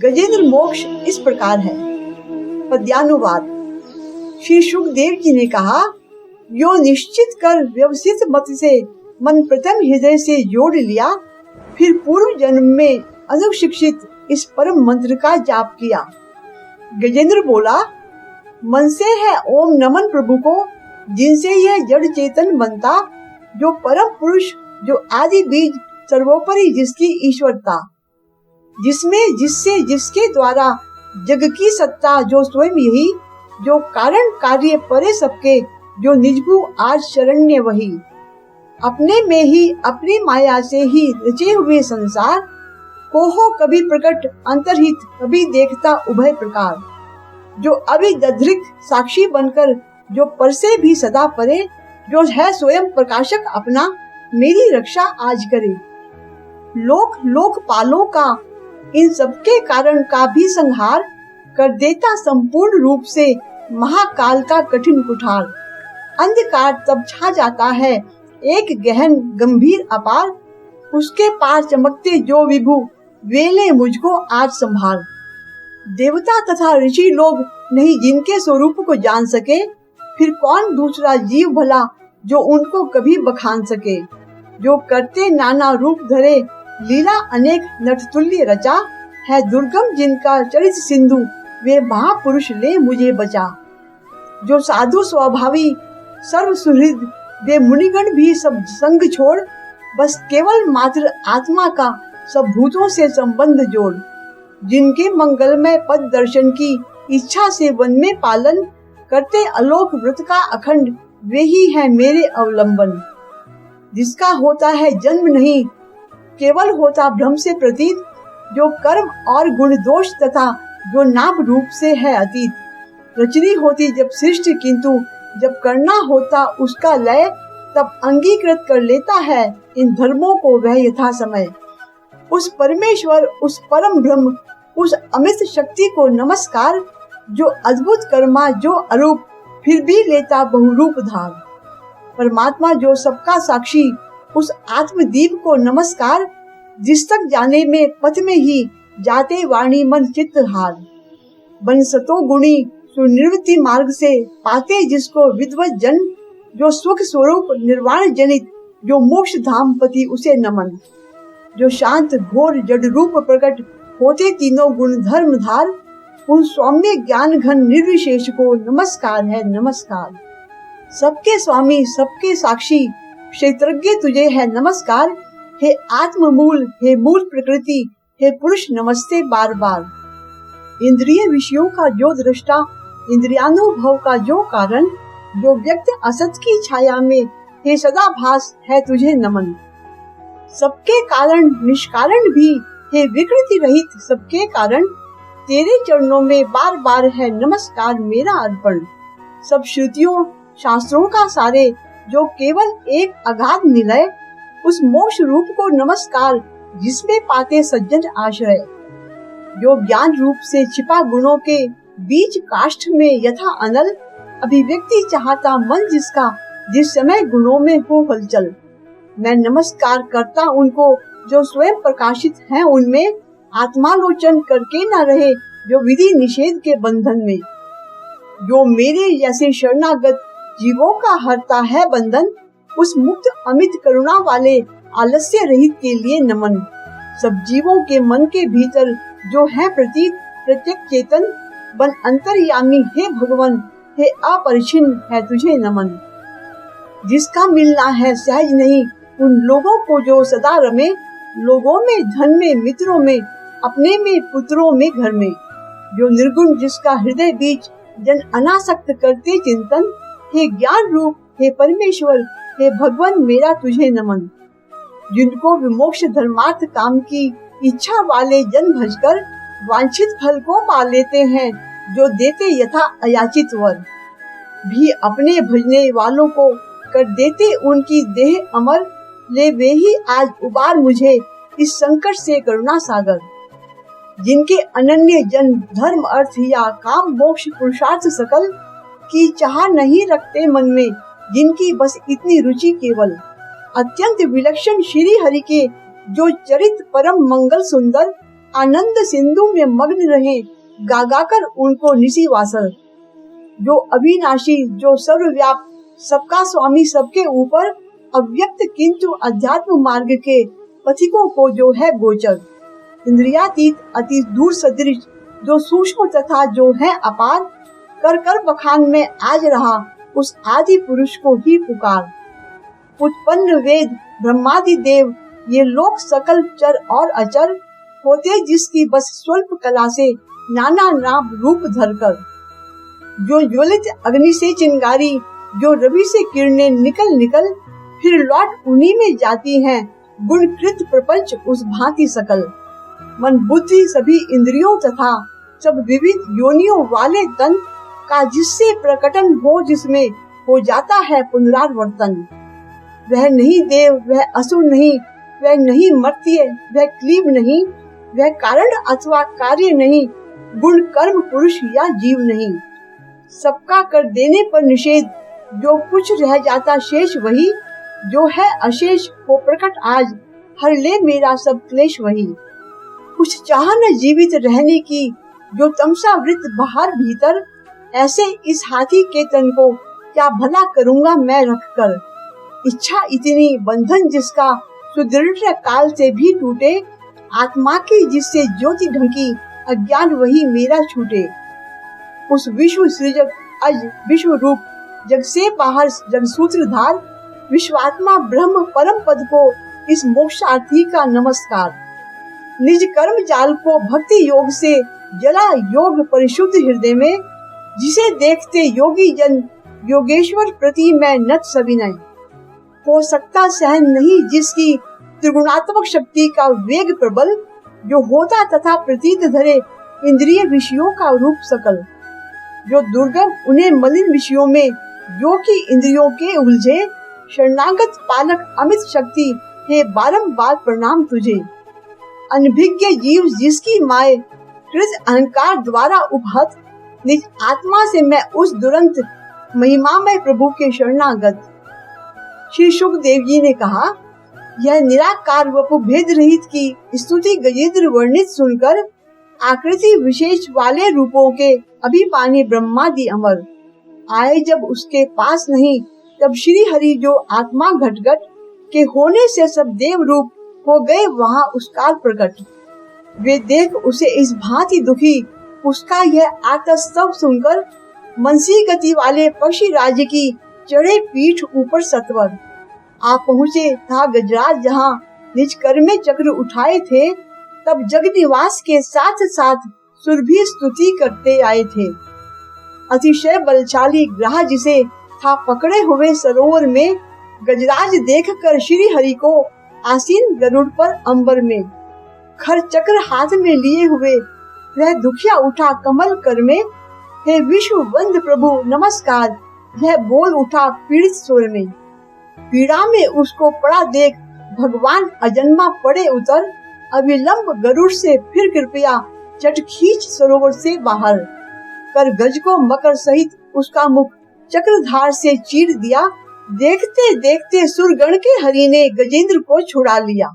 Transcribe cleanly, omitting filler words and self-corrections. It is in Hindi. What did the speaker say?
गजेंद्र मोक्ष इस प्रकार है। पद्यानुवाद। श्री सुखदेव जी ने कहा, यो निश्चित कर व्यवसित मत से मन प्रथम हृदय से जोड़ लिया, फिर पूर्व जन्म में अनुशिक्षित इस परम मंत्र का जाप किया। गजेंद्र बोला, मन से है ओम नमन प्रभु को, जिनसे यह जड़ चेतन बनता, जो परम पुरुष, जो आदि बीज, सर्वोपरि जिसकी ईश्वरता, जिसमें जिससे जिसके द्वारा जग की सत्ता, जो स्वयं यही, जो कारण कार्य परे सबके, जो निजभू आज शरण्य वही, अपने में ही अपनी माया से ही रचे हुए संसार को हो कभी प्रकट अंतर्हित, कभी देखता उभय प्रकार, जो अभिदधृक साक्षी बनकर, जो पर से भी सदा परे, जो है स्वयं प्रकाशक अपना, मेरी रक्षा आज करे। लोक लोकपालों का इन सबके कारण का भी संहार कर देता संपूर्ण रूप से महाकाल का कठिन कुठार। अंधकार तब छा जाता है एक गहन गंभीर अपार, उसके पार चमकते जो विभु, वेले मुझको आज संभाल। देवता तथा ऋषि लोग नहीं जिनके स्वरूप को जान सके, फिर कौन दूसरा जीव भला जो उनको कभी बखान सके। जो करते नाना रूप धरे, लीला अनेक नटतुल्य रचा, है दुर्गम जिनका चरित सिंधु, वे महापुरुष ले मुझे बचा। जो साधु स्वभावी सर्व सुहृद, वे मुनिगण भी सब संग छोड़, बस केवल मात्र आत्मा का सब भूतों से संबंध जोड़। जिनके मंगलमय पद दर्शन की इच्छा से वन में पालन, करते अलोक व्रत का अखंड, वे ही है मेरे अवलंबन। जिसका होता है जन्म नहीं, केवल होता भ्रम से प्रतीत, जो कर्म और गुण दोष तथा जो नाम रूप से है अतीत। रचनी होती जब सृष्टि, किंतु जब करना होता उसका लय, तब अंगीकृत कर लेता है इन धर्मों को वह यथा समय। उस परमेश्वर, उस परम ब्रह्म, उस अमित शक्ति को नमस्कार, जो अद्भुत कर्मा, जो अरूप, फिर भी लेता बहुरूप धार। परमात्मा जो सबका साक्षी, उस आत्मदीप को नमस्कार, जिस तक जाने में पथ में ही जाते वाणी मन चित्त हार। बन सतो गुणी सुनिवृत्ति मार्ग से, पाते जिसको विद्वत जन, जो सुख स्वरूप निर्वाण जनित, जो मोक्ष धाम पति उसे नमन। जो शांत घोर जड़ रूप प्रकट होते तीनों गुण धर्म धार, उन सौम्य ज्ञान घन निर्विशेष को नमस्कार है नमस्कार। सबके स्वामी, सबके साक्षी, क्षेत्रज्ञ तुझे है नमस्कार। हे आत्म मूल, हे मूल प्रकृति, हे पुरुष नमस्ते बार बार। इंद्रिय विषयों का जो दृष्टा, इंद्रियानुभव का जो कारण, जो व्यक्त असत की छाया में, हे सदा भास है तुझे नमन। सबके कारण निष्कारण भी, हे विकृति रहित सबके कारण, तेरे चरणों में बार बार है नमस्कार मेरा अर्पण। सब श्रुतियों शास्त्रों का सारे, जो केवल एक अगाध निलय, उस मोक्ष रूप को नमस्कार, जिसमें पाते सज्जन आश्रय। जो ज्ञान रूप से छिपा गुणों के बीच काष्ठ में यथा अनल, अभिव्यक्ति चाहता मन जिसका, जिस समय गुणों में हो हलचल। मैं नमस्कार करता उनको जो स्वयं प्रकाशित हैं उनमें, आत्मालोचन करके न रहे जो विधि निषेध के बंधन में। जो मेरे जैसे शरणागत जीवों का हरता है बंधन, उस मुक्त अमित करुणा वाले आलस्य रहित के लिए नमन। सब जीवों के मन के भीतर जो है प्रतीत प्रत्येक चेतन, बन अंतर्यामी हे भगवान, हे अपरिछिन्न है तुझे नमन। जिसका मिलना है सहज नहीं, उन लोगों को जो सदा रमे, लोगों में धन में मित्रों में, अपने में पुत्रों में घर में। जो निर्गुण जिसका हृदय बीच जन अनासक्त करते चिंतन, हे ज्ञान रूप, हे परमेश्वर, हे भगवान मेरा तुझे नमन। जिनको विमोक्ष धर्मार्थ काम की इच्छा वाले जन भजकर, वांछित फल को पा लेते हैं, जो देते यथा अयाचित वर। भी अपने भजने वालों को कर देते उनकी देह अमर, ले वे ही आज उबार मुझे इस संकट से करुणा सागर। जिनके अनन्य जन धर्म अर्थ या काम मोक्ष पुरुषार्थ सकल की चाह नहीं रखते मन में, जिनकी बस इतनी रुचि केवल अत्यंत विलक्षण श्री हरि के, जो चरित परम मंगल सुंदर, आनंद सिंधु में मग्न रहे, गा कर उनको निशिवासर। जो अविनाशी, जो सर्वव्याप, सबका स्वामी, सबके ऊपर अव्यक्त किंतु अध्यात्म मार्ग के पथिकों को जो है गोचर। इंद्रियातीत अति दूर सदृश, जो सूक्ष्म तथा जो है अपार, कर कर बखान में आज रहा उस आदि पुरुष को ही पुकार। उत्पन्न वेद ब्रह्मादि देव, ये लोक सकल चर और अचर, होते जिसकी बस स्वल्प कला से नाना नाम रूप धरकर। जो ज्वलित अग्नि से चिंगारी, जो रवि से किरणें निकल निकल, फिर लौट उन्हीं में जाती हैं गुणकृत प्रपंच उस भांति सकल। मन बुद्धि सभी इंद्रियों तथा सब विविध योनियों वाले तन का जिससे प्रकटन हो, जिसमें हो जाता है पुनरावर्तन। वह नहीं देव, वह असुर नहीं, वह नहीं मर्त्य, वह क्लीब नहीं, वह कारण अथवा कार्य नहीं, गुण कर्म पुरुष या जीव नहीं। सबका कर देने पर निषेध, जो कुछ रह जाता शेष वही, जो है अशेष हो प्रकट आज, हर ले मेरा सब क्लेश वही। कुछ चाह न जीवित रहने की, जो तमसा वृत बाहर भीतर, ऐसे इस हाथी के तन को क्या भला करूँगा मैं रख कर। इच्छा इतनी बंधन जिसका सुदृढ़ काल से भी टूटे, आत्मा की जिससे ज्योति ढंकी अज्ञान वही मेरा छूटे। उस विश्व सृजक अज विश्व रूप, जग से बाहर जग सूत्रधार, विश्वात्मा ब्रह्म परम पद को इस मोक्षार्थी का नमस्कार। निज कर्म जाल को भक्ति योग से जला योग परिशुद्ध हृदय में, जिसे देखते योगी जन योगेश्वर प्रति मैं नत सविनय। हो सकता सहन नहीं जिसकी त्रिगुणात्मक शक्ति का वेग प्रबल, जो होता तथा प्रतीत धरे इंद्रिय विषयों का रूप सकल। जो दुर्गम उन्हें मलिन विषयों में, जो कि इंद्रियों के उलझे, शरणागत पालक अमित शक्ति, हे बारंबार प्रणाम तुझे। अनभिज्ञ जीव जिसकी माए, कृत अहंकार द्वारा उपहत, निज आत्मा से मैं उस दुरंत महिमामय प्रभु के शरणागत। श्री सुखदेव जी ने कहा, यह निराकार वपु भेद रहित की स्तुति गजेंद्र वर्णित सुनकर, आकृति विशेष वाले रूपों के अभिमानी ब्रह्मादि अमर आए जब उसके पास नहीं, तब श्री हरि जो आत्मा घटघट के होने से सब देव रूप हो गए वहाँ उसका प्रकट। वे देख उसे इस भांति दुखी, उसका यह आर्तस्तव सुनकर, मनसी गति वाले पक्षी राज्य की चढ़े पीठ ऊपर सत्वर। आ पहुँचे था गजराज जहाँ निज कर में चक्र उठाए थे, तब जग निवास के साथ साथ सुर भी स्तुति करते आए थे। अतिशय बलशाली ग्राह जिसे था पकड़े हुए सरोवर में, गजराज देखकर श्री हरि को आसीन गरुड़ पर अंबर में, खर चक्र हाथ में लिए हुए वह दुखिया उठा कमल कर में, हे विश्व वंद प्रभु नमस्कार, यह बोल उठा पीड़ित स्वर में। पीड़ा में उसको पड़ा देख भगवान अजन्मा पड़े उतर, अविलंब गरुड़ से फिर कृपया चट खींच सरोवर से बाहर कर, गज को मकर सहित उसका मुख चक्रधार से चीर दिया। देखते देखते सुरगण के हरि ने गजेंद्र को छुड़ा लिया।